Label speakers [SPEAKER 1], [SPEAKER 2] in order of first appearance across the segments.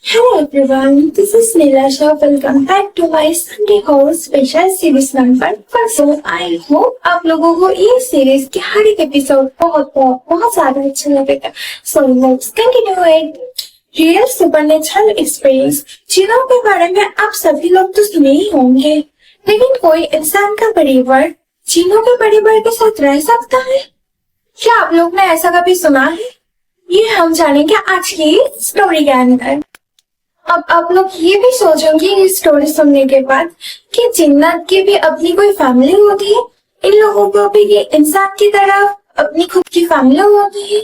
[SPEAKER 1] Hello everyone, this is Nilasha. Welcome back to my Sunday horror special series number 1. So I hope आप लोगों को ये series के हर एक एपिसोड बहुत ज्यादा अच्छा लगेगा. So let's continue it. Real supernatural experience जिनों के बारे में आप सभी लोग तो सुने ही होंगे, लेकिन कोई इंसान का परिवार जिनों के परिवार के साथ रह सकता है? क्या आप लोग ने ऐसा कभी सुना है? ये हम जानेंगे आज की स्टोरी के अंदर. अब आप लोग ये भी सोचेंगे ये स्टोरी सुनने के बाद कि जिन्नात की भी अपनी कोई फैमिली होती है, इन लोगों को भी ये इंसान की तरह अपनी खुद की फैमिली होती है.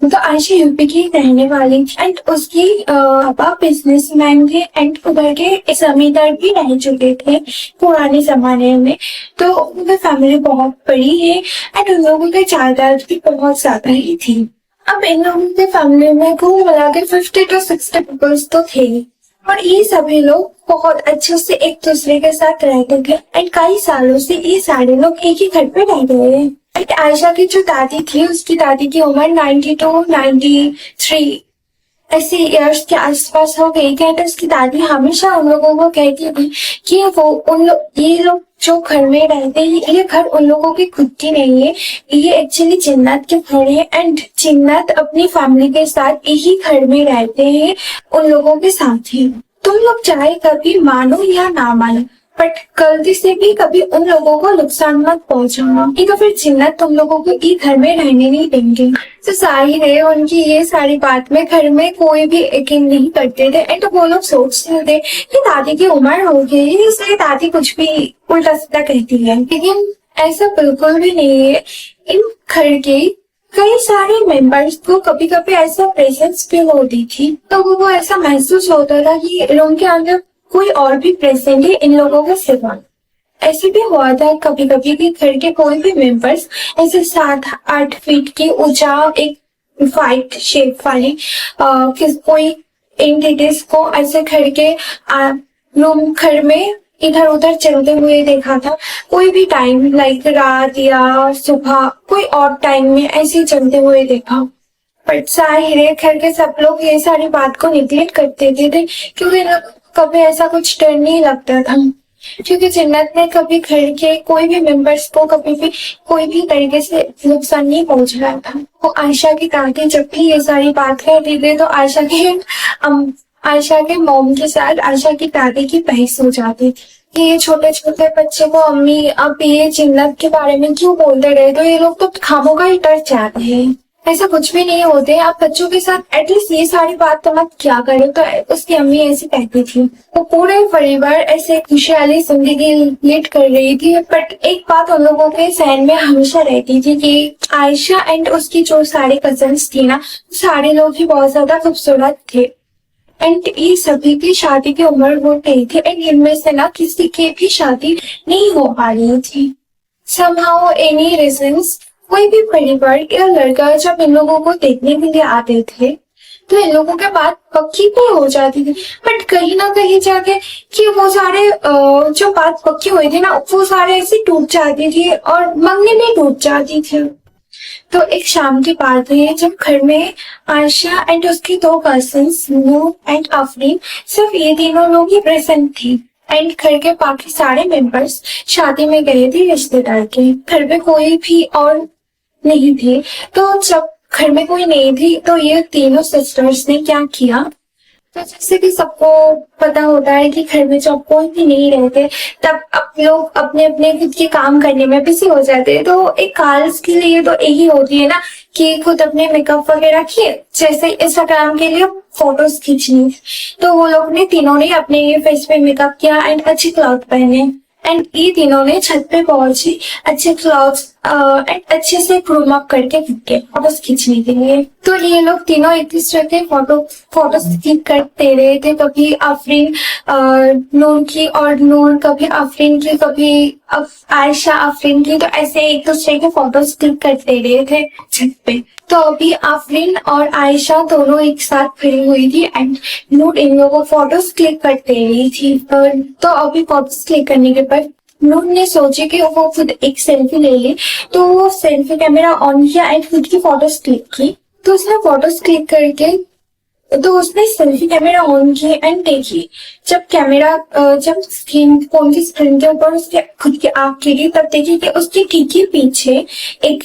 [SPEAKER 1] तो आयशा यूपी की रहने वाली थी एंड उसकी पापा बिजनेसमैन थे एंड उधर के जमींदार भी रह चुके थे पुराने जमाने में. तो उनकी फैमिली बहुत बड़ी है एंड उन लोगों की जायदाद भी बहुत ज्यादा ही थी. अब इन लोगों के फैमिली में कुल मिला के 50 to 60 पीपल्स तो थे और ये सभी लोग बहुत अच्छे से एक दूसरे के साथ रहते थे एंड कई सालों से ये सारे लोग एक ही घर पे रह रहे हैं. एंड आयशा की जो दादी थी, उसकी दादी की उम्र 90 to 93 ऐसे इयर्स के आसपास हो गई थी. एंड उसकी दादी हमेशा उन लोगों को कहती थी कि ये लोग जो घर में रहते हैं ये घर उन लोगों की खुद की नहीं है, ये एक्चुअली जिन्नात के घर है एंड जिन्नात अपनी फैमिली के साथ एक ही घर में रहते हैं उन लोगों के साथ ही. तुम लोग चाहे कभी मानो या ना मानो बट गलती से भी कभी उन लोगों को नुकसान मत पहुंचाना, नहीं तो फिर जिन्नत तुम लोगों को ये घर में रहने नहीं देंगे. तो जाहिर है उनकी ये सारी बात में घर में कोई भी यकीन नहीं करते थे एंड वो लोग सोचते थे कि दादी की उम्र हो गई इसलिए दादी कुछ भी उल्टा सीधा कहती है, लेकिन ऐसा बिल्कुल भी नहीं है. इन घर के कई सारे मेंबर्स को कभी कभी ऐसा प्रेजेंस फील होती थी, तो वो ऐसा महसूस होता था कि रूम के अंदर कोई और भी प्रेजेंट है इन लोगों के सिवा. ऐसे भी हुआ था कभी कभी कि घर के कोई भी मेंबर्स ऐसे 7-8 फीट की ऊंचा एक वाइट शेप वाली कोई एंटिटीज को ऐसे घर के रूम घर में इधर उधर चलते हुए देखा था. कोई भी टाइम लाइक रात या सुबह कोई और टाइम में ऐसे चलते हुए देखा. बट जाहिर है घर के सब लोग ये सारी बात को निगलेक्ट करते थे क्योंकि कभी ऐसा कुछ डर नहीं लगता था, क्योंकि जिन्नत ने कभी घर के कोई भी मेंबर्स को कभी भी कोई भी तरीके से नुकसान नहीं पहुंचाया था. तो आयशा की दादी जब भी ये सारी बात करती थी तो आयशा के मॉम के साथ आयशा की दादी की बहस हो जाती थी कि ये छोटे छोटे बच्चे को अम्मी अब ये जिन्नत के बारे में क्यों बोलते रहे, तो ये लोग तो खामोगा ही डर जाते हैं, ऐसा कुछ भी नहीं होते. आप बच्चों के साथ एटलीस्ट ये सारी बात तो मत क्या करें. तो उसकी अम्मी ऐसी कहती थी. तो पूरे परिवार ऐसे खुशहाली जिंदगी लीड कर रही थी. बट एक बात उन लोगों के सहन में हमेशा रहती थी कि आयशा एंड उसकी जो सारे कजन्स थी ना, सारे लोग ही बहुत ज्यादा खूबसूरत थे एंड ये सभी की शादी की उम्र हो गई थी एंड इनमें से ना किसी की भी शादी नहीं हो पा रही थी. somehow any reasons कोई भी परिवार या लड़का जब इन लोगों को देखने के लिए आते थे तो इन लोगों के बात पक्की भी हो जाती थी. बट कहीं ना कहीं जाके कि वो सारे जो बात पक्की हुई थी ना वो सारे ऐसे टूट जाती थी और मंगनी में टूट जाती थी. तो एक शाम की बात है जब घर में आयशा एंड उसकी 2 कजिन्स नूर एंड अफरीन सिर्फ ये तीनों लोग ही प्रेजेंट थी एंड घर के बाकी सारे मेंबर्स शादी में गए थे रिश्तेदार के. घर में कोई भी और नहीं थे. तो जब घर में कोई नहीं थी तो ये तीनों सिस्टर्स ने क्या किया, तो जैसे कि सबको पता होता है कि घर में जब कोई भी नहीं रहते तब आप लोग अपने अपने खुद के काम करने में बिजी हो जाते हैं. तो एक गर्ल्स के लिए तो यही होती है ना कि खुद अपने मेकअप वगैरह किए, जैसे इंस्टाग्राम के लिए फोटोज खींचनी. तो वो लोग ने तीनों ने अपने फेस पे मेकअप किया एंड अच्छे क्लॉथ पहने एंड ये तीनों ने छत पे पहुंची अच्छे क्लॉथ्स एंड अच्छे से ग्रूम अप करके फोटोज खींचने के लिए. तो ये लोग तीनों एक दूसरे के फोटोज क्लिक करते रहे थे. कभी अफरीन नूर की और नूर कभी अफरीन की, कभी आयशा अफरीन की. तो ऐसे एक दूसरे के फोटोज क्लिक करते रहे थे छत पे. तो अभी अफरीन और आयशा दोनों एक साथ खड़ी हुई थी एंड नूर इन लोगों फोटोज क्लिक करते रही थी. तो अभी फोटोज क्लिक करने के बाद नूर ने सोचे कि वो खुद एक सेल्फी ले ले. तो वो सेल्फी कैमरा ऑन किया एंड खुद की फोटोज क्लिक की. तो उसने फोटोज क्लिक करके तो उसने सेल्फी कैमरा ऑन की एंड देखी। जब कैमरा जब स्क्रीन फोन की स्क्रीन के ऊपर उसके खुद की आंख गिरी, तब देखी कि उसके ठीक ही पीछे एक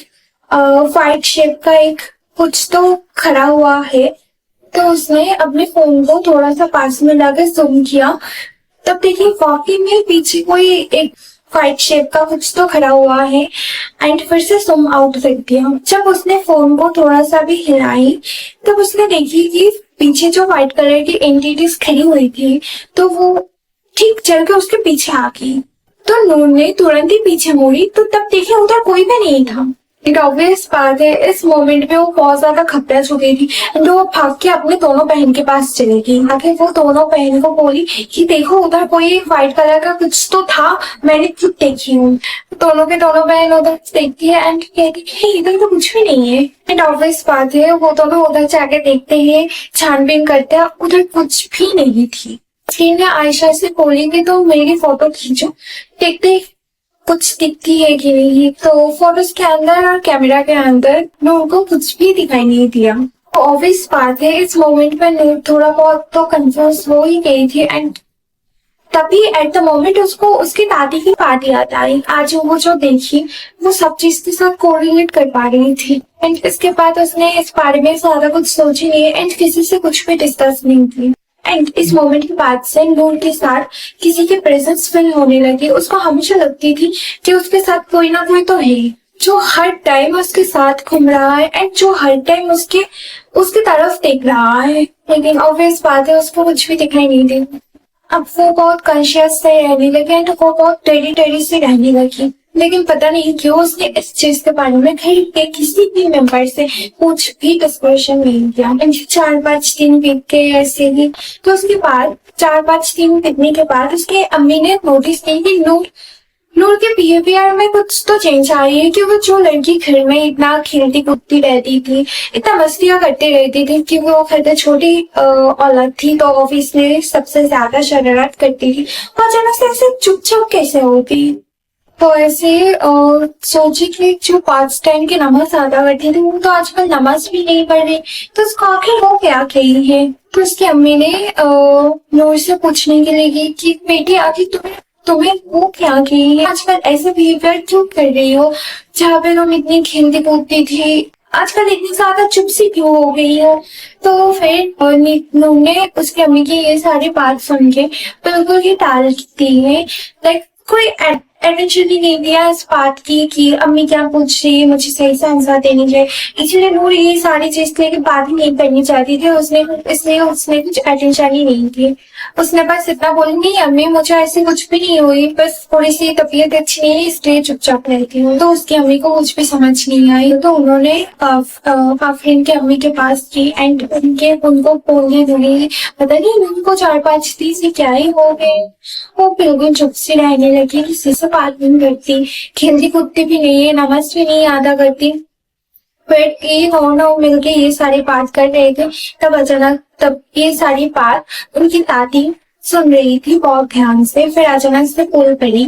[SPEAKER 1] वाइट शेप का एक कुछ तो खड़ा हुआ है। तो उसने अपने फोन को थोड़ा सा पास में लाकर जूम किया, तब देखिए वाकई में पीछे कोई एक वाइट शेप का कुछ तो खड़ा हुआ है एंड फिर से जूम आउट कर दिया। जब उसने फोन को थोड़ा सा भी हिलाई, तब उसने देखी कि पीछे जो व्हाइट कलर की एंटिटीज खड़ी हुई थी, तो वो ठीक चल के उसके पीछे आ गई। तो नूर ने तुरंत ही पीछे मुड़ी, तो तब देखे उधर कोई भी नहीं था। एक ऑब्वियस बात है, इस मोमेंट में वो बहुत ज्यादा घबरा चुकी थी। तो वो भाग के अपने दोनों बहन के पास चली गई। आगे वो दोनों बहन को बोली कि देखो उधर कोई व्हाइट कलर का कुछ तो था, मैंने खुद देखी हूँ। दोनों के दोनों बहन उधर देखती है एंड कहती है इधर तो कुछ भी नहीं है। एंड ऑब्वियस बात है, वो दोनों उधर जाके देखते हैं, छानबीन करते हैं, उधर कुछ भी नहीं थी। स्क्रीन ने आयशा से बोली कि तो मेरी फोटो खींचो, देखते कुछ दिखती है कि नहीं। तो फोटोज के अंदर और कैमरा के अंदर नूर को कुछ भी दिखाई नहीं दिया। तो ऑब्वियस बात है, इस मोमेंट में नूर थोड़ा बहुत तो कंफ्यूज हो ही गई थी एंड तभी एट द मोमेंट उसको उसकी दादी की बात याद आई। आज वो जो देखी वो सब चीज के साथ कोरिलेट कर पा रही थी एंड इसके बाद उसने इस बारे में ज्यादा कुछ सोची नहीं एंड किसी से कुछ भी डिस्कस नहीं की। एंड इस मोमेंट के बाद से नूर के साथ किसी की प्रेजेंस फील होने लगी। उसको हमेशा लगती थी कि उसके साथ कोई ना कोई तो है जो हर टाइम उसके साथ घूम रहा है एंड जो हर टाइम उसके उसकी तरफ देख रहा है। लेकिन ऑब्वियस बात है, उसको कुछ भी दिखाई नहीं दी। अब वो बहुत कॉन्शियस से रहने लगी एंड वो बहुत टेढ़ी टेढ़ी से रहने लगी। लेकिन पता नहीं क्यों उसने इस चीज के बारे में घर के किसी भी मेंबर से कुछ भी डिस्कशन नहीं किया। 4-5 दिन बीत गए ऐसे ही। तो उसके बाद 4-5 दिन बीतने के बाद उसके अम्मी ने नोटिस की कि नूर के बिहेवियर में कुछ तो चेंज आ रही है। क्योंकि जो लड़की घर में इतना खेलती कूदती रहती थी, इतना मस्तियां करती रहती थी, क्योंकि वो घर में छोटी औलाद थी तो ऑब्वियसली सबसे ज्यादा शरारत करती थी। और अचानक से ऐसे चुपचाप कैसे होती। तो ऐसे सोची कि जो 5 टाइम की नमाज अदा करती थी वो तो आजकल नमाज भी नहीं पढ़ रही, तो उसको आखिर वो क्या कही है। तो उसकी अम्मी ने नूर से पूछने के लिए की कि बेटी आखिर तुम्हें वो क्या कही है, आजकल ऐसे बिहेवियर क्यों कर रही हो, जहाँ पे तुम इतनी खेलती कूदती थी आजकल इतनी ज्यादा चुप सी क्यों हो गई हो। तो फिर नूर ने उसकी अम्मी की ये सारी बात सुन के बिल्कुल ही टाल दी है। लाइक कोई अटेंशन ही नहीं दिया इस बात की कि अम्मी क्या पूछ रही है, मुझे सही से आंसर देनी चाहिए। इसलिए नूर ये सारी चीज लेके बात ही नहीं करनी चाहती थी। इसलिए उसने कुछ अटेंशन ही नहीं दी। उसने बस इतना बोली नहीं अम्मी मुझे ऐसे कुछ भी नहीं हुई, बस थोड़ी सी तबीयत अच्छी नहीं है इसलिए चुपचाप रहती हूँ। तो उसकी अम्मी को कुछ भी समझ नहीं आई। तो उन्होंने आफरीन की अम्मी के पास की एंड उनको बोलने लगी पता नहीं उनको 4-5 दिन से क्या ही हो गए। वो बिल्कुल चुप से रहने लगी, किसी से बात नहीं करती, खेलती कूदती भी नहीं है, नमाज भी नहीं अदा करती। फिर ये दोनों मिलके ये सारी बात कर रहे थे। तब ये सारी बात उनकी दादी सुन रही थी बहुत ध्यान से। फिर अचानक से पुल पड़ी,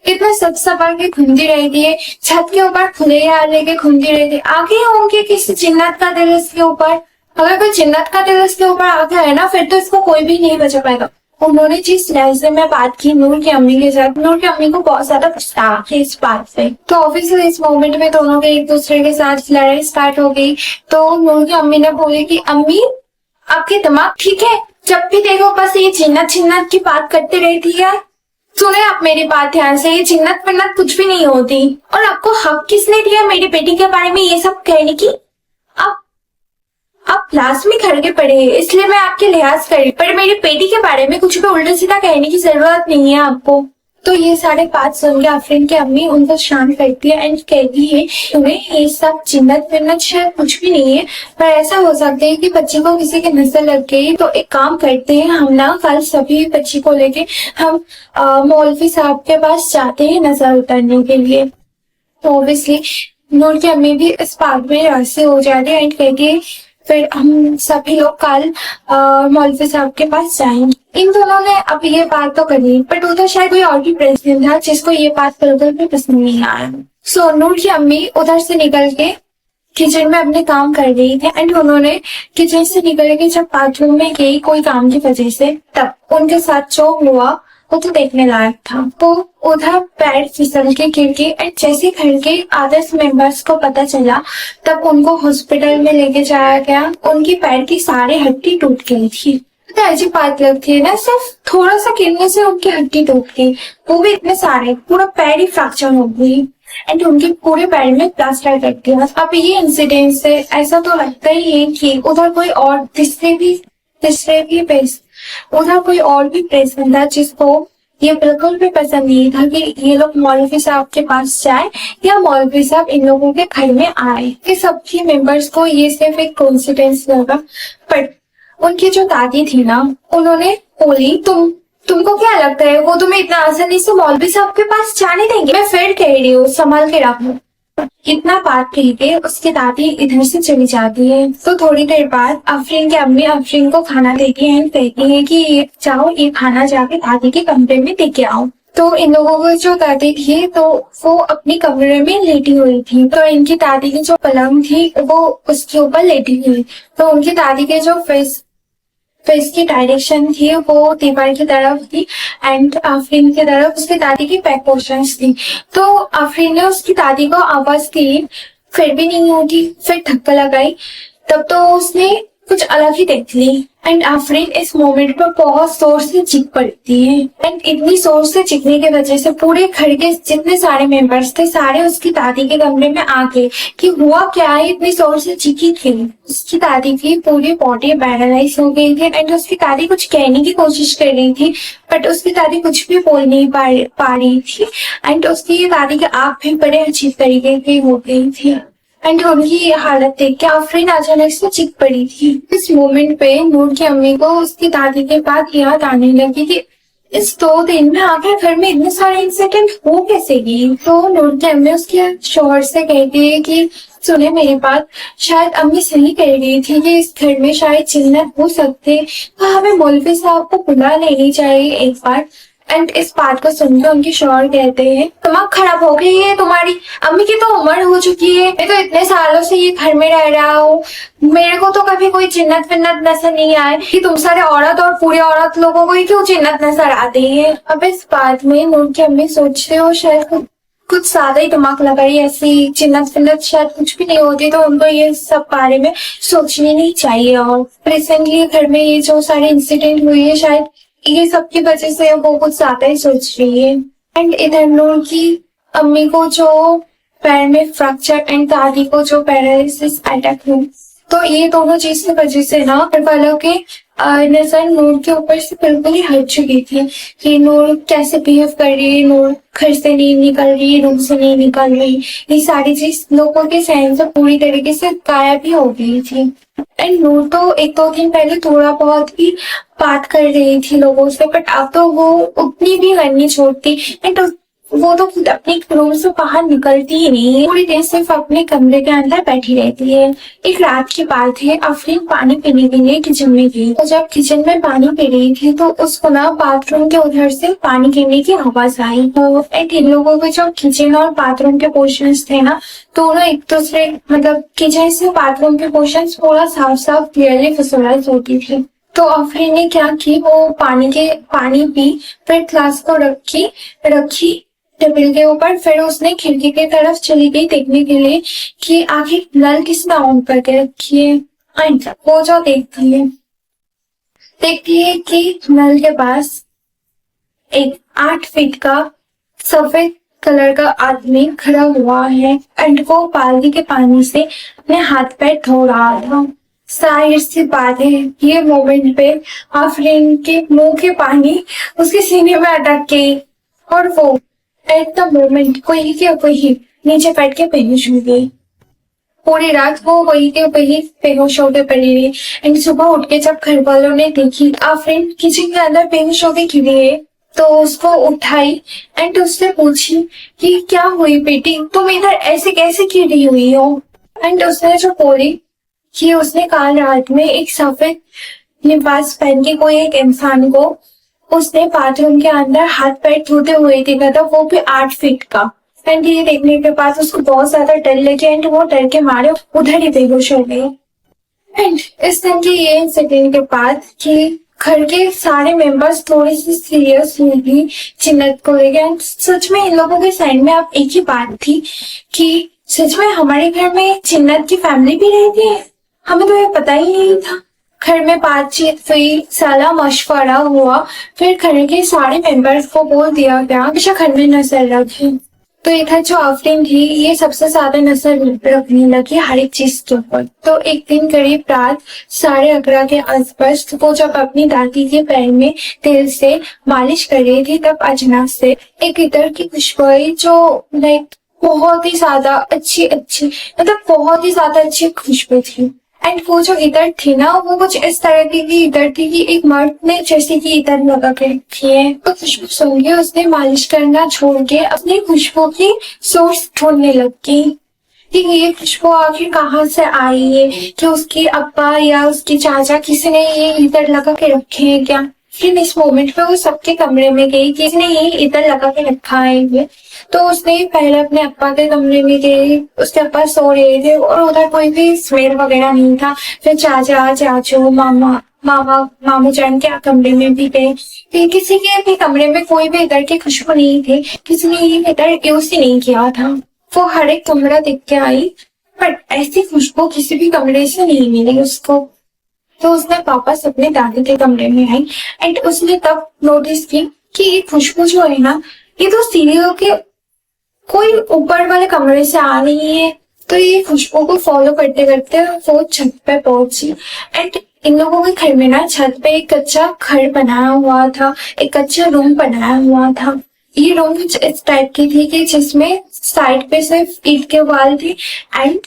[SPEAKER 1] इतना सब सबर के घूमती रहती है, छत के ऊपर खुले यार लेके घूमती रहती है। आगे होंगे किसी जिन्नत का दिल इसके ऊपर, अगर कोई जिन्नत का दिल इसके ऊपर आ गया है ना फिर तो इसको कोई भी नहीं बचा पाएगा। उन्होंने जिस लहजे में बात की नूर की अम्मी के साथ, नूर की अम्मी को बहुत ज्यादा पछतावा है इस बात से। तो ऑब्वियसली इस मोमेंट में दोनों के एक दूसरे के साथ लड़ाई स्टार्ट हो गई। तो नूर की अम्मी ने बोली कि अम्मी आपके दिमाग ठीक है, जब भी देखो बस ये जिन्नत जिन्नत की बात करते रहती है। सुने आप मेरी बात ध्यान से, ये जिन्नत विन्नत कुछ भी नहीं होती। और आपको हक किसने दिया मेरी बेटी के बारे में ये सब कहने की? आप क्लास में खड़ के पढ़े इसलिए मैं आपके लिहाज कर रही, पर मेरी बेटी के बारे में कुछ भी उल्टा सीधा कहने की जरूरत नहीं है आपको। तो ये सारे बात सुन के आफरीन की अम्मी उनको शांत करती है एंड कहती है तुम्हें ये सब जिन्नत विन्नत शायद कुछ भी नहीं है, पर ऐसा हो सकता है कि बच्चे को किसी की नजर लग गई। तो एक काम करते हैं हम ना कल सभी बच्ची को लेके हम मौलवी साहब के पास जाते हैं नजर उतारने के लिए। तो ऑब्वियसली नूर की अम्मी भी इस बात में राजी हो जाती है एंड कहती है फिर हम सभी लोग कल मौलवी साहब के पास जाएंगे। इन दोनों ने अब ये बात तो करी, बट उधर शायद कोई और भी प्रेसिडेंट था जिसको ये बात बिल्कुल भी पसंद नहीं आया। सो नूर की अम्मी उधर से निकल के किचन में अपने काम कर रही थी एंड उन्होंने किचन से निकल के जब बाथरूम में गई कोई काम की वजह से, तब उनके साथ जो हुआ वो तो देखने लायक था। तो उधर पैर फिसल के गिर गई एंड जैसे घर के अदर्स मेंबर्स को पता चला तब उनको हॉस्पिटल में लेके जाया गया। उनकी पैर की सारी हड्डी टूट गई थी। तो अजीब बात लगती है ना, सिर्फ थोड़ा सा गिरने से उनकी हड्डी टूट गई, वो भी इतने सारे, पूरा पैर ही फ्रैक्चर हो गई एंड उनके पूरे पैर में प्लास्टर कर दिया। अब ये इंसिडेंट से ऐसा तो लगता ही है कि उधर कोई और उधर कोई और भी प्रेजेंट था जिसको ये बिल्कुल भी पसंद नहीं था कि ये लोग मौलवी साहब के पास जाए या मौलवी साहब इन लोगों के घर में आए। कि सबके मेंबर्स को ये सिर्फ एक कोइंसिडेंस लगा, बट उनकी जो दादी थी ना, उन्होंने बोली तुमको क्या लगता है वो तुम्हें इतना आसानी से मौलवी साहब के पास जाने देंगे? मैं फिर कह रही हूँ संभाल के रखो। इतना बात कह के उसकी दादी इधर से चली जाती है। तो थोड़ी देर बाद आफरीन की अम्मी आफरीन को खाना देती है, कहती है कि ये जाओ ये खाना जाके दादी के कमरे में दे के आओ। तो इन लोगों को जो दादी थी तो वो अपने कमरे में लेटी हुई थी, तो इनकी दादी की जो पलंग थी वो उसके ऊपर लेटी हुई। तो उनकी दादी के जो फेस की डायरेक्शन थी वो दीवार की तरफ थी एंड आफरीन की तरफ उसकी दादी की बैक पोर्शंस थी। तो आफरीन ने उसकी दादी को आवाज दी, फिर भी नहीं उठी। फिर धक्का लगाई, तब तो उसने कुछ अलग ही देख ली एंड आफरीन इस मोमेंट पर बहुत जोर से चीख पड़ती है एंड इतनी जोर से चीखने की वजह से पूरे घर के जितने सारे मेंबर्स थे सारे उसकी दादी के कमरे में आ गए कि हुआ क्या है, इतनी जोर से चीखी थी। उसकी दादी की पूरी बॉडी पैरालाइज हो गई थी एंड उसकी दादी कुछ कहने की कोशिश कर रही थी, बट उसकी दादी कुछ भी बोल नहीं पा रही थी एंड उसकी दादी की आंख भी बड़े अजीब तरीके की हो गई थी एंड उनकी ये हालत देख के आफरीन अचानक से चीख पड़ी थी। इस मोमेंट पे नूर की अम्मी को उसकी दादी के बाद याद आने लगी कि इस 2 दिन में आखिर घर में इतने सारे इंसिडेंट हो कैसे गई। तो नूर की अम्मी उसके शोहर से कहती है कि सुने मेरी बात, शायद अम्मी सही कह रही थी कि इस घर में शायद जिन्नत हो सकते, तो हमें मौलवी साहब को बुला लेनी चाहिए एक बार। एंड इस बात को सुनकर उनके शौहर कहते हैं दिमाग खराब हो गई है तुम्हारी, अम्मी की तो उम्र हो चुकी है, मैं तो इतने सालों से ये घर में रह रहा हूँ, मेरे को तो कभी कोई जिन्नत विन्नत नजर नहीं आए कि तुम सारे औरत और पूरी औरत लोगों को ही क्यों जिन्नत नजर आती है। अब इस बात में नूर की अम्मी सोचते हो शायद कुछ ज्यादा ही दिमाग लगाई, ऐसी जिन्नत विन्नत शायद कुछ भी नहीं होती, तो उनको ये सब बारे में सोचनी नहीं चाहिए। और रिसेंटली घर में ये जो सारे इंसिडेंट हुए हैं शायद ये सब की वजह से वो कुछ ज्यादा ही सोच रही है। एंड इधर नूर की अम्मी को जो पैर में फ्रैक्चर एंड दादी को जो पैरालिसिस अटैक हुई, तो ये दोनों चीज की वजह से ना घर वालों के नजर नूर के ऊपर से बिल्कुल ही हट चुकी थी कि नूर कैसे बिहेव कर रही है, नूर घर से नहीं निकल रही, रूम से नहीं निकल रही, ये सारी चीज लोगों के सहन से पूरी तरीके से गायब ही हो गई थी। एंड नूर तो 1-2 दिन पहले थोड़ा बहुत ही बात कर रही थी लोगों से, बट अब तो वो उतनी भी करनी छोड़ती एंड वो तो खुद अपने रूम से बाहर निकलती ही नहीं है, पूरी दिन सिर्फ अपने कमरे के अंदर बैठी रहती है। एक रात की बात है, आफरीन पानी पीने के लिए किचन में गई, तो जब किचन में पानी पी रही थी तो उसको ना बाथरूम के उधर से पानी गिरने की आवाज आई। तो इन लोगों के जो किचन और बाथरूम के पोर्शंस थे ना, दोनों एक दूसरे मतलब किचन से बाथरूम के पोर्शंस पूरा साफ साफ क्लियरली विजुअलाइज होती थी। तो आफरीन ने क्या की, वो पानी पी, फिर ग्लास को रखी टेबल के ऊपर, फिर उसने खिड़की की तरफ चली गई देखने के लिए कि आखिर नल किसने ऑन करके रखी है। वो जो देखती है कि नल के पास एक 8 फीट का सफेद कलर का आदमी खड़ा हुआ है एंड वो बाल्टी के पानी से अपने हाथ पैर धो रहा था। जाहिर सी बात है ये मोमेंट पे आफरीन के मुंह के पानी उसके सीने में अटक गई और वो एट द मोमेंट वही के वही नीचे बैठ के बेहोश हो गई। पूरी रात वो वही के वही बेहोश होकर पड़ी रही एंड सुबह उठ के जब घर वालों ने देखी आफरीन किचन के अंदर बेहोश होकर गिरी है, तो उसको उठाई एंड उससे पूछी कि क्या हुई बेटी, तुम इधर ऐसे कैसे गिरी हुई हो। एंड उसने जो बोली कि उसने काल रात में एक सफेद लिबास पहन के कोई एक इंसान को उसने बाथरूम के अंदर हाथ पैर धोते हुए देखा था, वो भी 8 फीट का एंड ये देखने के बाद उसको बहुत ज्यादा डर लगे एंड वो डर के मारे उधर ही बेहोश हो गई। एंड इस दिन की ये इंसिडेंट के बाद कि घर के सारे मेंबर्स थोड़े से सीरियस हुए भी चिन्नत को लेकर। एंड सच में इन लोगों के साइड में अब एक ही बात थी कि सच में हमारे घर में चिन्नत की फैमिली भी रहती है, हमें तो ये पता ही नहीं था। घर में बातचीत हुई, सारा मशवरा हुआ, फिर घर के सारे मेंबर्स को बोल दिया गया हमेशा घर में नजर रखे। तो इधर जो आफरीन थी ये सबसे ज्यादा नजर रखने लगी हर एक चीज के ऊपर। तो एक दिन करीब रात 11:30 के आसपास वो जब अपनी दादी के पैर में तेल से मालिश कर रही थी तब अचानक से एक इधर की खुशबू आई जो लाइक बहुत ही ज्यादा अच्छी मतलब बहुत ही ज्यादा अच्छी खुशबू थी। एंड वो जो इधर थी ना वो कुछ इस तरह की इधर थी कि एक मर्द ने जैसे कि इधर लगा के रखी है। तो खुशबू सुन के उसने मालिश करना छोड़ के अपनी खुशबू की सोर्स ढूंढने लगी कि ये खुशबू आखिर कहाँ से आई है, कि उसके अब्बा या उसके चाचा किसी ने ये इधर लगा के रखे हैं क्या। फिर इस मोमेंट पे वो सबके कमरे में गई कि इसने ये इधर लगा के रखा है ये। तो उसने पहले अपने अप्पा के कमरे में गई, उसके अप्पा सो रहे थे और उधर कोई भी स्मेल वगैरह नहीं था। फिर चाचा चाचू मामू जान के कमरे में भी गए, फिर किसी के भी कमरे में कोई भी इधर की खुशबू नहीं थी, किसी ने ये इधर यूज ही नहीं किया था। वो हर एक कमरा देख के आई बट ऐसी खुशबू किसी भी कमरे से नहीं मिली उसको। तो उसने वापस अपने दादी के कमरे में आई एंड उसने तब नोटिस की कि ये खुशबू जो है ना ये तो सीढ़ियों के कोई ऊपर वाले कमरे से आ रही है। तो ये खुशबू को फॉलो करते करते वो छत पे पहुंची। एंड इन लोगों के घर में ना छत पे एक कच्चा घर बनाया हुआ था, एक कच्चा रूम बनाया हुआ था। ये रूम कुछ इस टाइप की थी कि जिसमें साइड पे सिर्फ ईंट के वाल थे एंड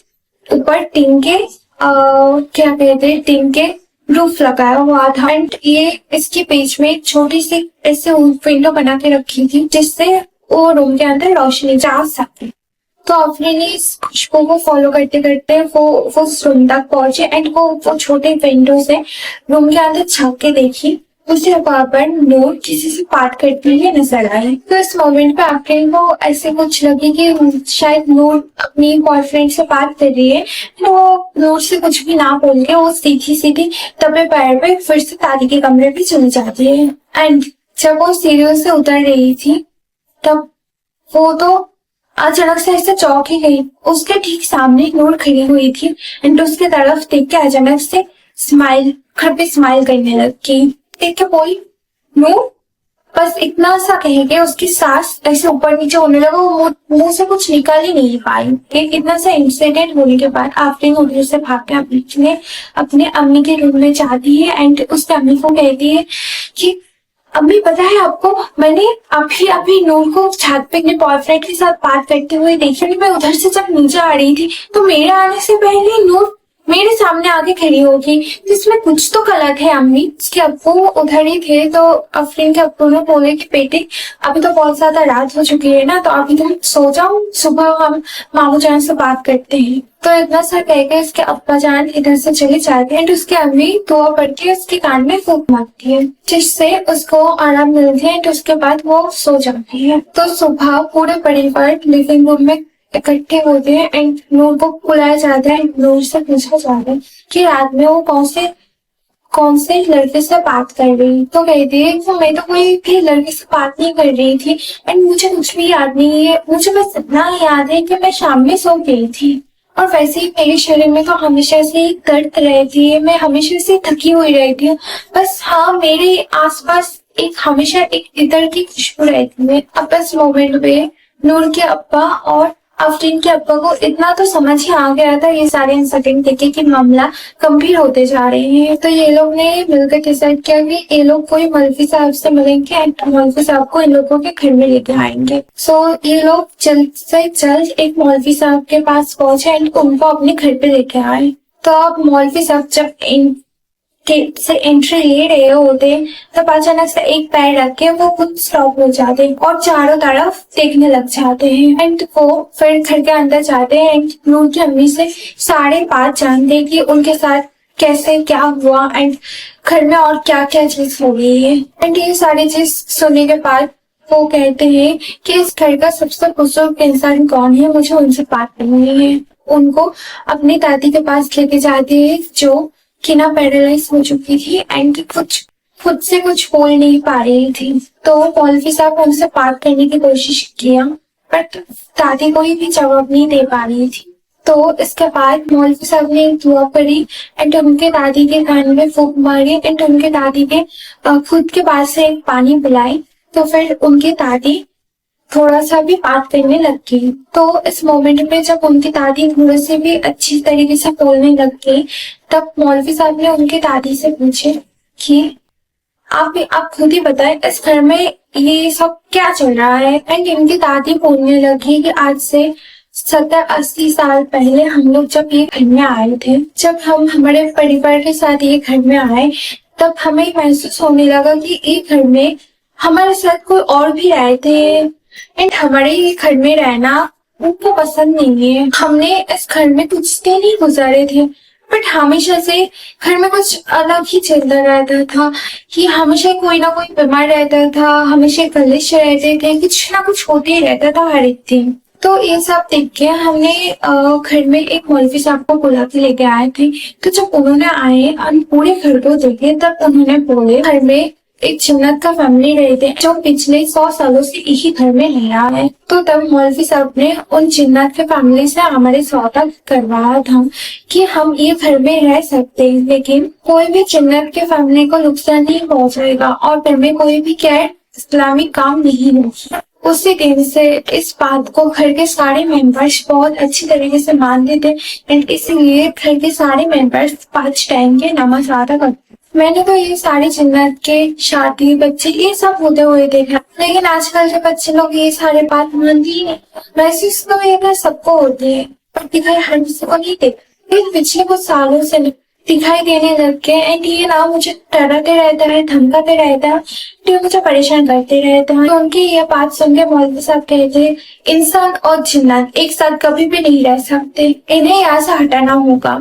[SPEAKER 1] ऊपर टीन के क्या कहते हैं टीन के रूफ लगाया हुआ था। एंड ये इसके बीच में एक छोटी सी ऐसे विंडो बना के रखी थी जिससे वो रूम के अंदर रोशनी जा सके। तो आफरीन ने इस खुशबू को फॉलो करते करते वो उस रूम तक पहुंचे एंड वो छोटे विंडो से रूम के अंदर झांक के देखी। उसे वहां पर नूर किसी से बात करती हुई नजर आई। तो इस मोमेंट पे आफरीन को ऐसे कुछ लगे कि शायद नूर अपनी बॉयफ्रेंड से बात कर रही है। तो वो नूर से कुछ भी ना बोल के वो सीधी दबे पैर पे फिर से दादी के कमरे पे चली जाती है। एंड जब वो सीढ़ियों से उतर रही थी तब वो तो अचानक से ऐसे चौंक ही गई। उसके ठीक सामने नूर खड़ी हुई थी एंड उसके तरफ देख के अचानक से स्माइल करने लगी। देख के बोली नूर, बस इतना सा कह के उसकी सांस ऐसे ऊपर नीचे होने लगा, वो मुंह से कुछ निकल ही नहीं पाई। इतना सा इंसिडेंट होने के बाद आफरीन उधर से भाग के अपने अम्मी के रूम में जाती है एंड उसके अम्मी को कहती है कि अम्मी पता है आपको, मैंने अभी नूर को छत पे अपने बॉयफ्रेंड के साथ बात करते हुए देखी। मैं उधर से जब नीचे आ रही थी तो मेरे आने से पहले नूर मेरे सामने आके खड़ी होगी, जिसमें कुछ तो गलत है अम्मी। उसके अब्बू उधर ही थे तो आफरीन के अब्बू ने बोले कि बेटे अभी तो बहुत ज्यादा रात हो चुकी है ना, तो अभी तुम सो जाओ, सुबह हम मामू जान से बात करते हैं। तो इतना सा कह के उसके अब्बा जान इधर से चले जाते हैं। उसके अम्मी दुआ पढ़ के उसके कान में फूंक मारती है जिससे उसको आराम मिलती है। तो उसके बाद वो सो जाती है। तो सुबह पूरे परिवार लिविंग रूम में इकट्ठे होते हैं एंड नूर को बुलाया जाता है। नूर से पूछा जाता है कि रात में वो कौन से लड़के से बात कर रही। तो कहती है कि मैं तो कोई भी लड़के से बात नहीं कर रही थी एंड मुझे कुछ भी याद नहीं है, मुझे बस इतना याद है कि मैं शाम में सो गई थी और वैसे ही मेरे शरीर में तो हमेशा से दर्द रहती है, मैं हमेशा से थकी हुई रहती हूँ। बस हाँ, मेरे आसपास हमेशा एक इधर की खुशबू रहती है। अब इस मोमेंट पे नूर के अब्बा और आफरीन के अब्बा को इतना तो समझ ही आ गया था ये सारे इंसिडेंट देखे कि मामला गंभीर होते जा रहे हैं। तो ये लोग ने मिलकर डिसाइड किया कि ये लोग कोई मौलवी साहब से मिलेंगे एंड मौलवी साहब को इन लोगों के घर में लेके आएंगे। सो ये लोग जल्द से जल्द एक मौलवी साहब के पास पहुंचे एंड उनको अपने घर पे लेके आए। तो अब मौलवी साहब जब से एंट्री ले रहे होते तब अचानक से एक पैर रख के वो खुद स्टॉप हो जाते और चारों तरफ देखने लग जाते हैं। एंड वो फिर घर के अंदर जाते हैं एंड नूर की अम्मी से सारे बात जानते हैं कि उनके साथ कैसे क्या हुआ एंड घर में और क्या क्या चीज हो गई है। एंड ये सारी चीज सुनने के बाद वो कहते हैं कि इस घर का सबसे बुजुर्ग इंसान कौन है, मुझे उनसे बात करनी है। उनको अपनी दादी के पास लेके जाते हैं जो कि ना पैरालाइज हो चुकी थी एंड कुछ खुद से कुछ बोल नहीं पा रही थी। तो मौलवी साहब ने उनसे बात करने की कोशिश किया बट दादी कोई भी जवाब नहीं दे पा रही थी। तो इसके बाद मौलवी साहब ने दुआ करी एंड उनके दादी के कान में फूंक मारी एंड उनके दादी ने खुद के पास से एक पानी पिलाई। तो फिर उनकी दादी थोड़ा सा भी बात करने लग गई। तो इस मोमेंट में जब उनकी दादी थोड़े से भी अच्छी तरीके से बोलने लग गई तब मौलवी साहब ने उनकी दादी से पूछे कि आप खुद ही बताएं इस घर में ये सब क्या चल रहा है। एंड इनकी दादी बोलने लगी कि आज से 70-80 साल पहले हम लोग जब ये घर में आए थे, जब हम हमारे परिवार के साथ ये घर में आए तब हमें महसूस होने लगा कि ये घर में हमारे साथ कोई और भी रहे थे एंड हमारे ये घर में रहना उनको पसंद नहीं है। हमने इस घर में कुछ दिन ही गुजारे थे बट हमेशा से घर में कुछ अलग ही चलता रहता था कि हमेशा कोई ना कोई बीमार रहता था, हमेशा कलेश रहते थे, कुछ ना कुछ होते ही रहता था हर एक दिन। तो ये सब देख के हमने घर में एक मौलवी साहब को बुला के लेके आए थे। तो जब उन्होंने आए और पूरे घर को देखे तब उन्होंने बोले घर में एक जिन्नत का फैमिली रहे थे जो पिछले 100 सालों से यही घर में रह रहा है। तो तब मौलवी साहब ने उन जिन्नत के फैमिली से हमारे सौदा करवाया था कि हम ये घर में रह सकते हैं लेकिन कोई भी जिन्नत के फैमिली को नुकसान नहीं पहुंचाएगा और घर में कोई भी गैर इस्लामिक काम नहीं होगा। उसी दिन से इस बात को घर के सारे मेंबर्स बहुत अच्छी तरीके से मानते थे एंड इसीलिए घर के सारे मेंबर्स 5 टाइम के नमाज अदा करते। मैंने तो ये सारे जिन्नत के शादी बच्चे ये सब होते हुए देखा लेकिन आजकल के बच्चे लोग ये सारे बात मानते ही नहीं। महसूस तो ये सबको होती है पर दिखाई हर किसी को नहीं देखा। पिछले कुछ सालों से दिखाई देने लग गए एंड ये ना मुझे डराते रहता है, धमकाते रहता है, तो मुझे परेशान करते रहते हैं। तो उनकी ये बात सुन के मौलवी साहब कहते हैं इंसान और जिन्नत एक साथ कभी भी नहीं रह सकते, इन्हें यहाँ से हटाना होगा।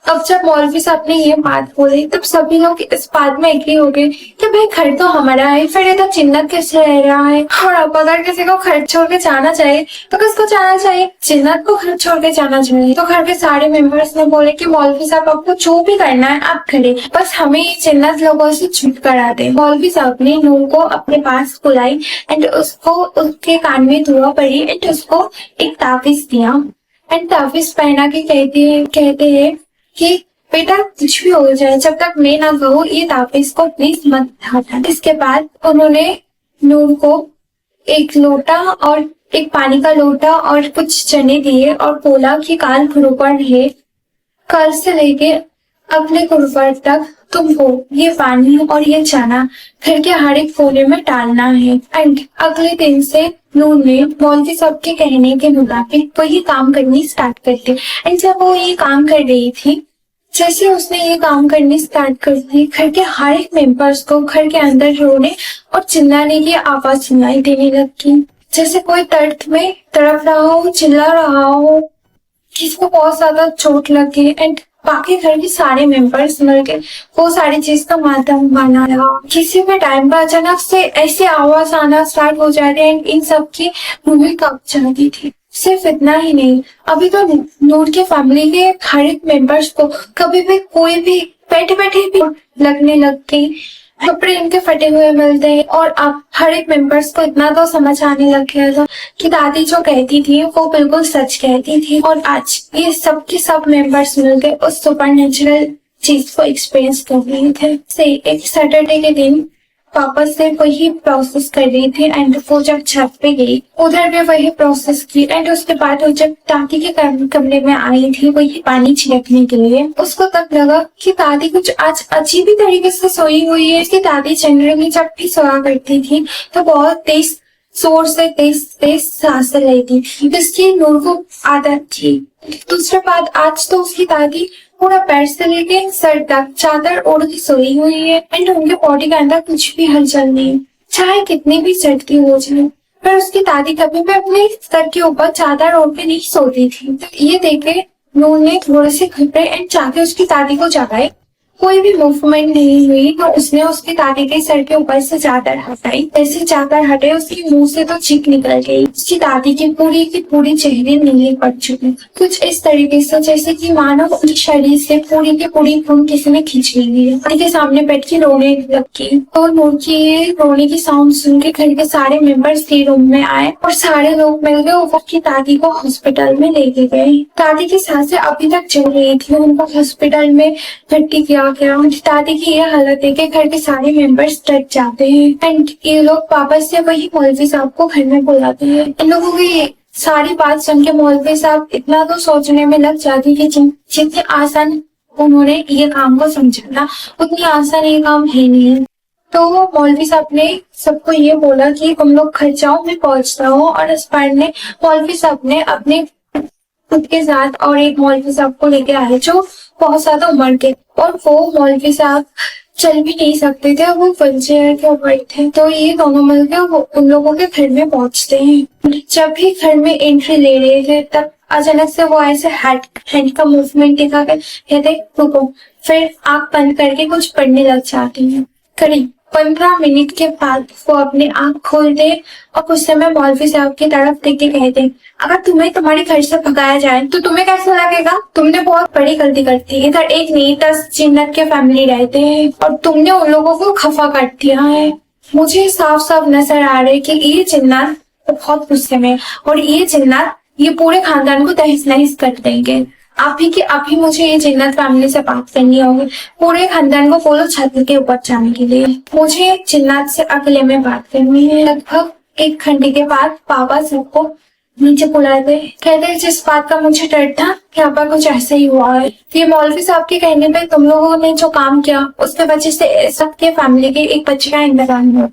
[SPEAKER 1] अब जब मौलवी साहब ने ये बात बोली तब सभी लोग इस बात में एग्री हो गए कि भाई घर तो हमारा है, फिर इधर जिन्नत कैसे रह रहा है। और अब अगर किसी को घर छोड़ के जाना चाहिए तो किसको जाना चाहिए, जिन्नत को घर छोड़ के जाना चाहिए। तो घर के सारे मेंबर्स ने बोले कि मौलवी साहब आपको जो भी करना है आप करें, बस हमें जिन्नत लोगों से छूट करा दे। मौलवी साहब ने नूर को अपने पास बुलाई एंड उसको उसके कान में दुआ पड़ी एंड उसको एक ताबीज दिया एंड ताबीज पहना के कहते हैं कि बेटा कुछ भी हो जाए जब तक मैं ना कहूँ ये ताबीज को प्लीज मत हटाना। इसके बाद उन्होंने नूर को एक लोटा और एक पानी का लोटा और कुछ चने दिए और बोला कि काल गुरुवार है, कल से लेके अगले गुरुवार तक तुमको ये पानी और ये चना घर के हर एक कोने में डालना है। एंड अगले दिन से नूर ने मौलवी साहब के कहने के मुताबिक वही काम करनी स्टार्ट कर दी। एंड जब वो ये काम कर रही थी, जैसे उसने ये काम करनी स्टार्ट कर दी, घर के हर एक मेंबर्स को घर के अंदर रोने और चिल्लाने की आवाज सुनाई देने लगी, जैसे कोई दर्द में तड़प रहा हो, चिल्ला रहा हो, किसको बहुत ज्यादा चोट लगे। एंड बाकी घर के सारे मेंबर्स मिलकर वो सारी चीज का मातम बना रहा। किसी भी टाइम पर अचानक से ऐसी आवाज आना स्टार्ट हो जाती है एंड इन सब की रूहें कांप जाती थी। सिर्फ इतना ही नहीं, अभी तो नूर के फैमिली के हर एक मेंबर्स को कभी भी कोई भी बैठे बैठे भी लगने लग गई, कपड़े इनके फटे हुए मिलते हैं। और अब हर एक मेंबर्स को इतना तो समझ आने लग गया था कि दादी जो कहती थी वो बिल्कुल सच कहती थी। और आज ये सब के सब मेंबर्स मिलकर उस सुपर नेचुरल चीज को एक्सपीरियंस कर रहे थे। से एक सैटरडे के दिन वापस से वही प्रोसेस कर रही थी एंड वो जब छत पे गई उधर भी वही प्रोसेस की। एंड उसके बाद वो जब दादी के कमरे में आई थी वही पानी छिड़कने के लिए, उसको तब लगा कि दादी कुछ आज अजीब ही तरीके से सोई हुई है। इसकी दादी जनरली जब भी सोया करती थी तो बहुत तेज जोर से तेज सांसें लेती थी, जिसकी नूर को आदत थी। दूसरी बात, आज तो उसकी दादी पूरा पैर से लेके सर तक चादर ओढ़ के सोई हुई है एंड उनके बॉडी के अंदर कुछ भी हलचल नहीं, चाहे कितनी भी सर्दी हो जाए। पर उसकी दादी कभी भी अपने सर के ऊपर चादर ओढ़ के नहीं सोती थी। तो ये देखे नूर ने थोड़े से घबरे एंड जाके उसकी दादी को जगाए कोई भी मूवमेंट नहीं हुई तो उसने उसके दादी के सर के ऊपर से चादर हटाई। जैसे चादर हटे उसके मुंह से तो चीख निकल गई। उसकी दादी की पूरी चेहरे नीले पड़ चुके, कुछ इस तरीके से जैसे कि मानो उनके शरीर से पूरी की पूरी खून किसी ने खींच ली है। दादी के सामने बैठ के रोने लगी और नूर की रोने की साउंड सुन के घर के सारे मेंबर्स के रूम में आए और सारे लोग मिलकर उसकी दादी को हॉस्पिटल में लेके गए। दादी की सांसें अभी तक चल रही थी, उनको हॉस्पिटल में भर्ती किया गया। दादी की ये हालत देख के घर के सारे मेंबर्स डर जाते हैं एंड ये लोग वापस से वही मौलवी साहब को घर में बुलाते हैं। इन लोगों की सारी बात सुन के मौलवी साहब इतना तो सोचने में लग जाती कि जितने आसान उन्होंने ये काम को समझा था उतनी आसान ये काम है नहीं। तो मौलवी साहब ने सबको ये बोला कि तुम लोग घर जाओ, मैं पहुंचता हूँ। और इस बार ने मौलवी साहब ने अपने खुद के साथ और एक मौलवी साहब को लेके आए जो बहुत ज्यादा उम्र के, और वो मौलवी साहब चल भी नहीं सकते थे, वो व्हीलचेयर के ऊपर थे। तो ये दोनों मिलकर उन लोगों के घर में पहुंचते हैं। जब भी घर में एंट्री ले रहे थे तब अचानक से वो ऐसे हैंड का मूवमेंट दिखा के कहते रुको, फिर आंख बंद करके कुछ पढ़ने लग जाती है। करीब 15 मिनट के बाद वो अपने आंख खोलते और कुछ समय मौलवी साहब की तरफ देख के कहते, अगर तुम्हें तुम्हारे घर से भगाया जाए तो तुम्हें कैसा लगेगा? तुमने बहुत बड़ी गलती कर दी। इधर एक नहीं 10 जिन्नत के फैमिली रहते हैं और तुमने उन लोगों को खफा कर दिया है। मुझे साफ साफ नजर आ रहा है कि ये जिन्नत बहुत गुस्से में और ये जिन्नत ये पूरे खानदान को तहस नहस कर देंगे। अभी मुझे ये जिन्नत फैमिली से बात करनी होगी। पूरे खानदान को बोलो छत के ऊपर जाने के लिए। मुझे जिन्नत से अकेले में बात करनी है। लगभग 1 घंटे के बाद पापा सबको नीचे बुलाते, कहते जिस बात का मुझे डर था यहाँ पर कुछ ऐसा ही हुआ है। ये मौलवी साहब के कहने पे तुम लोगों ने जो काम किया उसके वजह से सबके फैमिली के एक बच्चे का इंतकाल हुआ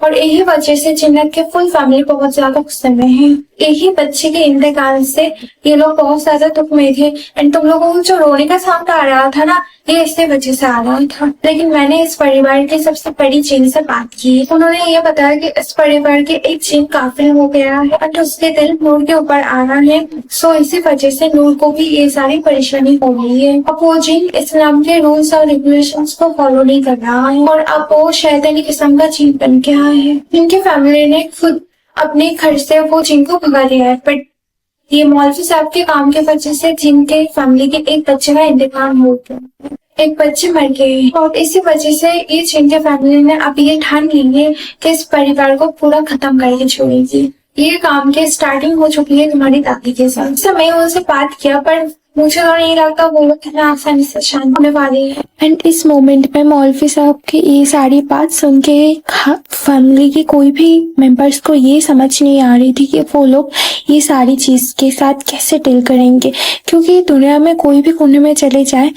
[SPEAKER 1] और यही वजह से जिन्नत के फुल फैमिली बहुत ज्यादा गुस्से में है। यही बच्चे के इंतकाल से ये लोग बहुत ज्यादा दुख में थे एंड तुम लोगों को जो रोने का साउंड आ रहा था ना, ये इससे वजह से आ रहा था। लेकिन मैंने इस परिवार की सबसे बड़ी जिन से बात की। उन्होंने ये बताया कि इस परिवार के एक जिन काफिल हो गया है और उसके दिल नूर के ऊपर आ रहा है। सो इसी वजह से नूर को भी ये सारी परेशानी हो गई है। अब वो जिन इस्लाम के रूल्स और रेगुलेशंस को फॉलो नहीं कर रहा है और अब वो शैतानी किस्म का जिन बन गया है। इनकी फैमिली ने खुद अपने घर से वो जिन को भगा दिया है, बट ये मौलवी साहब के काम की वजह से जिनके फैमिली के एक बच्चे का इंतकाल हो गया, एक बच्चे मर गए और इसी वजह से ये जिन के फैमिली ने अब ये ठान ली है कि इस परिवार को पूरा खत्म करके छोड़ेगी। ये काम की स्टार्टिंग हो चुकी है तुम्हारी दादी के साथ। से मैं उनसे बात किया पर मुझे तो नहीं लगता वो लोग इतना आसानी से शांत होने वाले हैं।
[SPEAKER 2] एंड इस मोमेंट में मौलवी साहब की ये सारी बात सुन के फैमिली के कोई भी मेंबर्स को ये समझ नहीं आ रही थी कि वो लोग ये सारी चीज के साथ कैसे डील करेंगे, क्योंकि दुनिया में कोई भी कोने में चले जाए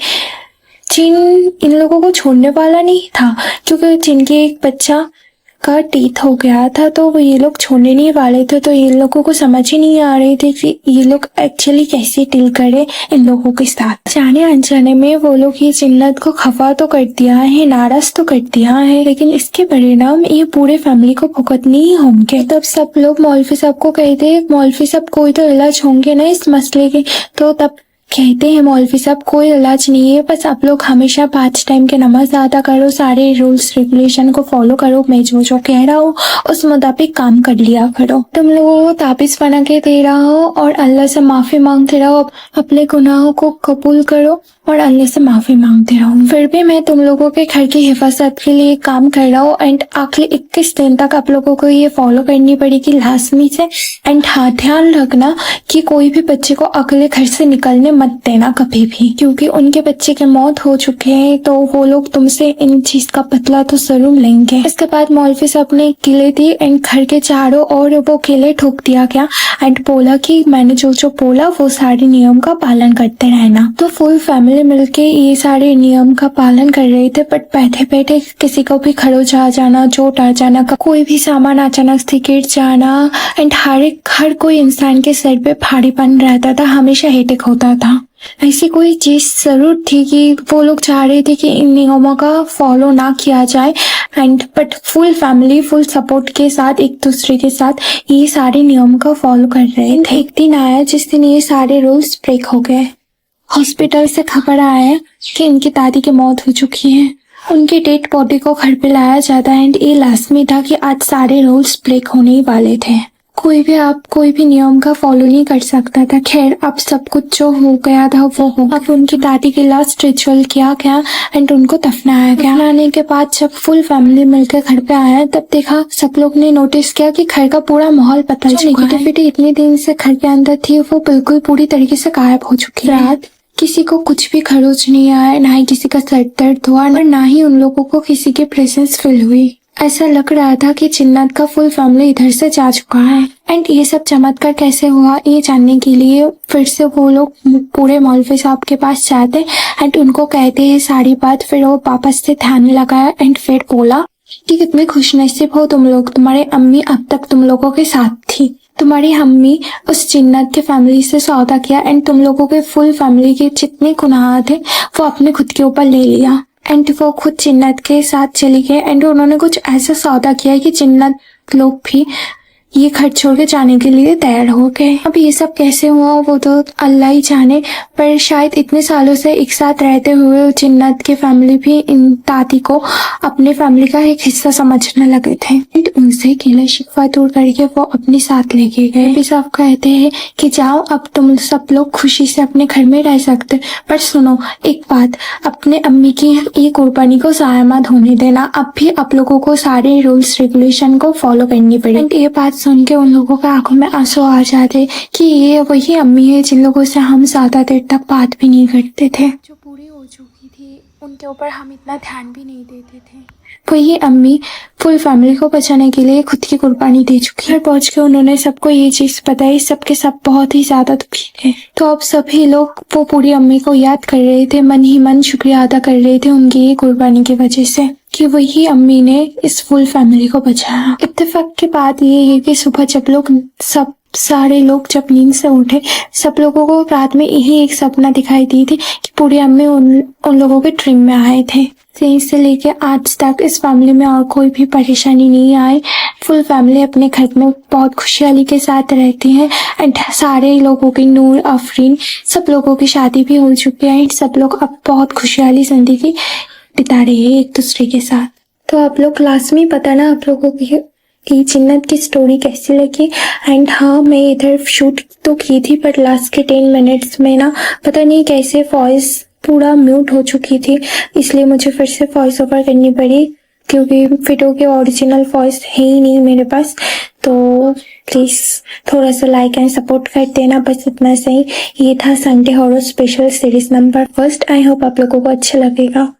[SPEAKER 2] जिन इन लोगों को छोड़ने वाला नहीं था, क्योंकि जिनके एक बच्चा का डेथ हो गया था तो वो ये लोग छोड़ने नहीं वाले थे। तो ये लोगों को समझ ही नहीं आ रही थी कि ये लोग एक्चुअली कैसे डील करे इन लोगों के साथ। जाने अनजाने में वो लोग ये जिन्नत को खफा तो कर दिया है, नाराज तो कर दिया है, लेकिन इसके परिणाम ये पूरे फैमिली को भुगतने ही होंगे। तब सब लोग मौलवी साहब को कहते, मौलवी साहब कोई तो इलाज होंगे ना इस मसले के। तो तब कहते हैं मौलवी साहब कोई इलाज नहीं है, बस आप लोग हमेशा 5 टाइम के नमाज अदा करो, सारे रूल्स रेगुलेशन को फॉलो करो, मैं जो कह रहा हूँ उस मुताबिक काम कर लिया करो। तुम लोगों को ताबीज बना के दे रहा हो और अल्लाह से माफी मांगते रहो, अपने गुनाहों को कबूल करो और अल्लाह से माफी मांगते रहो। फिर भी मैं तुम लोगों के घर की हिफाजत के लिए काम कर रहा हूँ एंड आखिरी 21 दिन तक आप लोगों को ये फॉलो करनी पड़ेगी लाजमी से। एंड हाँ, ध्यान रखना कि कोई भी बच्चे को अकेले घर से निकलने मत देना कभी भी, क्योंकि उनके बच्चे की मौत हो चुके हैं तो वो लोग तुमसे इन चीज का बदला तो जरूर लेंगे। इसके बाद मौलवी साहब ने किले दी एंड घर के चारों ओर वो किले ठोक दिया गया एंड बोला कि मैंने जो बोला वो सारे नियम का पालन करते रहना। तो फुल फैमिली मिलके ये सारे नियम का पालन कर रहे थे, बट बैठे बैठे किसी को भी खरोच आ जाना, चोट आ जाना, कोई भी सामान अचानक से गिर जाना एंड हर कोई इंसान के सर पे भारीपन रहता था, हमेशा हेडेक होता था। ऐसी कोई चीज जरूर थी कि वो लोग चाह रहे थे कि इन नियमों का फॉलो ना किया जाए and but full family full support के साथ एक दूसरे के साथ ये सारे नियम का फॉलो कर रहे थे। एक दिन आया जिस दिन ये सारे रूल्स ब्रेक हो गए हॉस्पिटल से खबर आया है कि इनकी दादी की मौत हो चुकी है। उनकी डेड बॉडी को घर पे लाया जाता है एंड ये लाजमी था कि आज सारे रूल्स ब्रेक होने ही वाले थे। कोई भी नियम का फॉलो नहीं कर सकता था। खैर, अब सब कुछ जो हो गया था वो हो। अब उनकी दादी के लास्ट रिचुअल किया गया एंड उनको दफनाया गया। दफनाने के बाद जब फुल फैमिली मिलकर घर पे आया तब देखा सब लोग ने नोटिस किया कि घर का पूरा माहौल बदल चुका है। नेगेटिविटी इतने दिन से घर के अंदर थी वो बिल्कुल पूरी तरीके से गायब हो चुकी है। रात किसी को कुछ भी खरोच नहीं आया, ना ही किसी का सर दर्द हुआ और ना ही उन लोगों को किसी की प्रेजेंस फील हुई। ऐसा लग रहा था कि जिन्नत का फुल फैमिली इधर से जा चुका है। एंड ये सब चमत्कार कैसे हुआ ये जानने के लिए फिर से वो लोग पूरे मौलवी साहब के पास जाते एंड उनको कहते हैं सारी बात। फिर वो वापस से ध्यान लगाया एंड फिर बोला कि कितने खुशनसीब हो तुम लोग, तुम्हारे अम्मी अब तक तुम लोगों के साथ थी। तुम्हारी अम्मी उस जिन्नत के फैमिली से सौदा किया एंड तुम लोगों के फुल फैमिली के जितने गुनाह थे वो अपने खुद के ऊपर ले लिया। एंड वो खुद जिन्नत के साथ चली गई एंड उन्होंने कुछ ऐसा सौदा किया कि जिन्नत लोग भी ये घर छोड़ के जाने के लिए तैयार हो गए। अब ये सब कैसे हुआ वो तो अल्लाह ही जाने, पर शायद इतने सालों से एक साथ रहते हुए जिन्नत के फैमिली भी इन दादी को अपने फैमिली का एक हिस्सा समझने लगे थे एंड उनसे गिला शिकवा दूर करके वो अपने साथ लेके गए। भी सब कहते हैं कि जाओ अब तुम सब लोग खुशी से अपने घर में रह सकते, पर सुनो एक बात, अपने अम्मी की ये कुर्बानी को ज़ाया मत होने देना। अब भी आप लोगों को सारे रूल्स रेगुलेशन को फॉलो करनी पड़ेगी। ये बात सुन के उन लोगों के आंखों में आंसू आ जाते कि ये वही अम्मी है जिन लोगों से हम ज्यादा देर तक बात भी नहीं करते थे, जो पूरी हो चुकी थी, उनके ऊपर हम इतना ध्यान भी नहीं देते थे। वही अम्मी फुल फैमिली को बचाने के लिए खुद की कुर्बानी दे चुकी है। पहुंच के उन्होंने सबको ये चीज बताई, सबके सब बहुत ही ज्यादा दुखी थे। तो अब सभी लोग वो पूरी अम्मी को याद कर रहे थे, मन ही मन शुक्रिया अदा कर रहे थे उनकी ये कुर्बानी की वजह से कि वही अम्मी ने इस फुल फैमिली को बचाया। इत्तेफाक की बात ये है कि सुबह जब लोग सारे लोग जब नींद से उठे, सब लोगों को रात में यही एक सपना दिखाई दी थी कि पूरी अम्मी उन लोगों के ड्रीम में आए थे। से लेके आज तक इस फैमिली में और कोई भी परेशानी नहीं आई। फुल फैमिली अपने घर में बहुत खुशहाली के साथ रहती है एंड सारे लोगों की, नूर, अफरीन, सब लोगों की शादी भी हो चुकी है। सब लोग अब बहुत खुशहाली जिंदगी बिता रहे हैं एक दूसरे के साथ। तो आप लोग लाजमी बताना आप लोगों की जिन्नत की स्टोरी कैसी लगी। एंड हाँ, मैं इधर शूट तो की थी पर लास्ट के 10 मिनट्स में ना पता नहीं कैसे वॉइस पूरा म्यूट हो चुकी थी, इसलिए मुझे फिर से वॉइस ओवर करनी पड़ी क्योंकि वीडियो के ओरिजिनल वॉइस है ही नहीं मेरे पास। तो प्लीज़ थोड़ा सा लाइक एंड सपोर्ट कर देना, बस इतना सही। ये था Sunday horror special series number 1। I hope आप लोगों को अच्छा लगेगा।